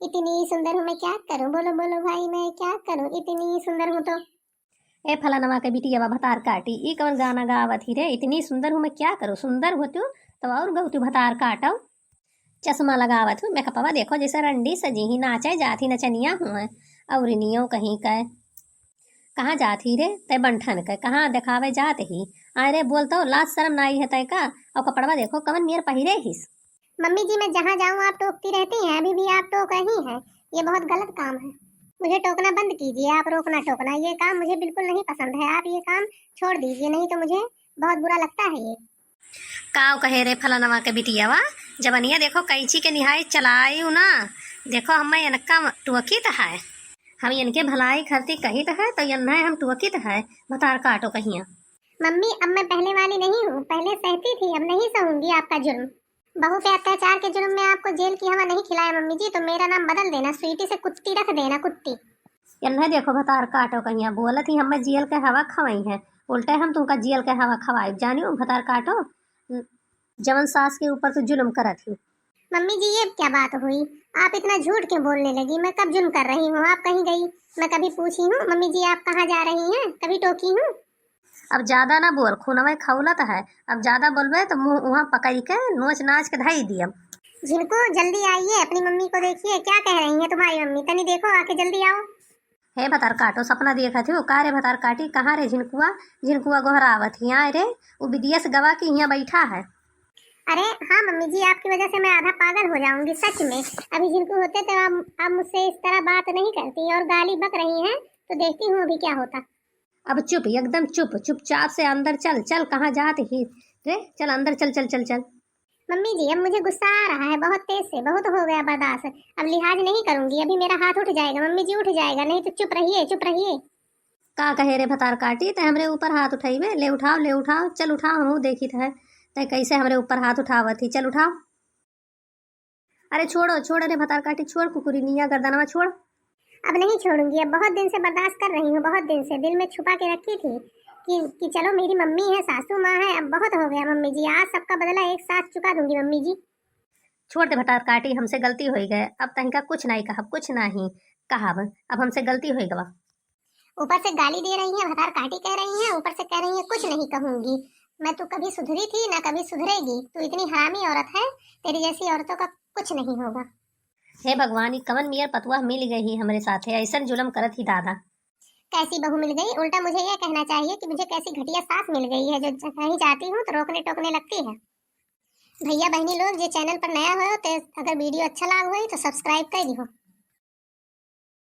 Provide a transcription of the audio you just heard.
इतनी सुंदर हूँ मैं क्या करूँ, बोलो बोलो भाई मैं क्या करूँ, इतनी सुंदर हूँ तो। ए फलानवा के बिटिया भतार काटी ई कवन गाना गावत ही रे। इतनी सुंदर हूँ मैं क्या करूँ, सुंदर होती हूँ तो और गौतू भतार काटो। चश्मा लगावत हूँ मेकअपवा देखो जैसे रंडी सजी ही नाचे जाती नचनिया हूँ। और नियो कहीं कह कहाँ जाती रे तय बंठन के कहाँ दिखावे जात ही। अरे बोलतो लाज शर्म नाई है तय का। और कपड़वा देखो कवन नियर पहिरे हिस। मम्मी जी मैं जहाँ जाऊँ आप टोकती रहती हैं, अभी भी आप टोक रही हैं। ये बहुत गलत काम है, मुझे टोकना बंद कीजिए। आप रोकना टोकना ये काम मुझे बिल्कुल नहीं पसंद है। आप ये काम छोड़ दीजिए, नहीं तो मुझे बहुत बुरा लगता है ये। काव कहे रे फलानवा के बिटियावा जबनिया देखो कैंची के निहाई चलाई ना। देखो हम इनका टुकित है, हम इनके भलाई खरती कही तो है तो यन्ना हम टुकित है भतार काटो कहिया। मम्मी अब मैं पहले वाली नहीं हूँ, पहले सहती थी अब नहीं सहूंगी आपका जुर्म। बहू पे अत्याचार के जुर्म में आपको जेल की हवा नहीं खिलाया मम्मी जी, तो मेरा नाम बदल देना, स्वीटी से कुत्ती रख देना, कुत्ती। यन्ना देखो भतार काटो कहिया बोलत ही हमें जेल के हवा खवाई है, उल्टे हम तुमका जेल के हवा खवाई जानियो भतार काटो। जवन सास के ऊपर तो जुल्म करत ही। मम्मी जी ये क्या बात हुई, आप इतना झूठ क्यों बोलने लगी? मैं कब जुर्म कर रही हूँ? आप कहीं गई मैं कभी पूछी हूँ? मम्मी जी आप कहाँ जा रही हैं, कभी टोकी हूँ? अब ज्यादा ना बोल खूनवा खौलत है। अब ज्यादा बोलबे तो मुंह वहाँ पकड़ के नोच नाच के धाई दिया। झिनको जल्दी आइए, अपनी मम्मी को देखिए क्या कह रही है तुम्हारी मम्मी, तनी देखो आके जल्दी आओ। हे भतार काटो सपना देखा थे का रे भतार काटी कहाँ रे झिनकुआ। झिनकुआ गोहरावत ही यहाँ रे वो विदेश गवा के यहाँ बैठा है। अरे हाँ मम्मी जी आपकी वजह से मैं आधा पागल हो जाऊंगी सच में। अभी जिनको होते तो आप मुझसे इस तरह बात नहीं करती और गाली बक रही हैं, तो देखती हूँ अभी क्या होता। अब चुप एकदम चुप, चुपचाप से अंदर चल। चल कहाँ जाते ही रे, चल अंदर चल चल चल चल। मम्मी जी अब मुझे गुस्सा आ रहा है बहुत तेज से, बहुत हो गया बर्दाश्त। अब लिहाज नहीं करूंगी, अभी मेरा हाथ उठ जाएगा मम्मी जी, उठ जाएगा, नहीं तो चुप रहिए चुप रहिए। का कहे रे भतार काटी ते हमरे ऊपर हाथ उठाइबे, ले उठाओ ले उठाओ, चल उठाओ हम देखी है ते कैसे हमरे ऊपर हाथ उठावत थी, चल उठाओ। अरे छोड़ो छोड़ रे भतार काटी छोड़, कुकुरी निया गर्दनवा छोड़। अब नहीं छोड़ूंगी, अब बहुत दिन से बर्दाश्त कर रही हूँ, बहुत दिन से दिल में छुपा के रखी थी कि चलो मेरी मम्मी है, सासू माँ है। अब बहुत हो गया मम्मी जी, आज सबका बदला एक साथ चुका दूंगी मम्मी जी। छोड़ दे भतार काटी, हमसे गलती हो गए, अब तनिका कुछ नहीं कहा, कुछ नहीं कहा, अब हमसे गलती हो गवा। ऊपर से गाली दे रही हैं, भतार काटी कह रही हैं, ऊपर से कह रही हैं कुछ नहीं कहूंगी। मैं तू कभी सुधरी थी ना कभी सुधरेगी, तू इतनी हरामी औरत है, तेरी जैसी औरतों का कुछ नहीं होगा। हे भगवान कवन मियर पतुआ मिल गई हमरे साथ है, ऐसा जुलम करत ही दादा। कैसी बहू मिल गई, उल्टा मुझे यह कहना चाहिए कि मुझे कैसी घटिया सास मिल गई है जो कहीं जाती हूँ तो रोकने टोकने लगती है। भैया बहनी लोग जो चैनल पर नया हो तो अगर वीडियो अच्छा लगा हो तो सब्सक्राइब कर दियो।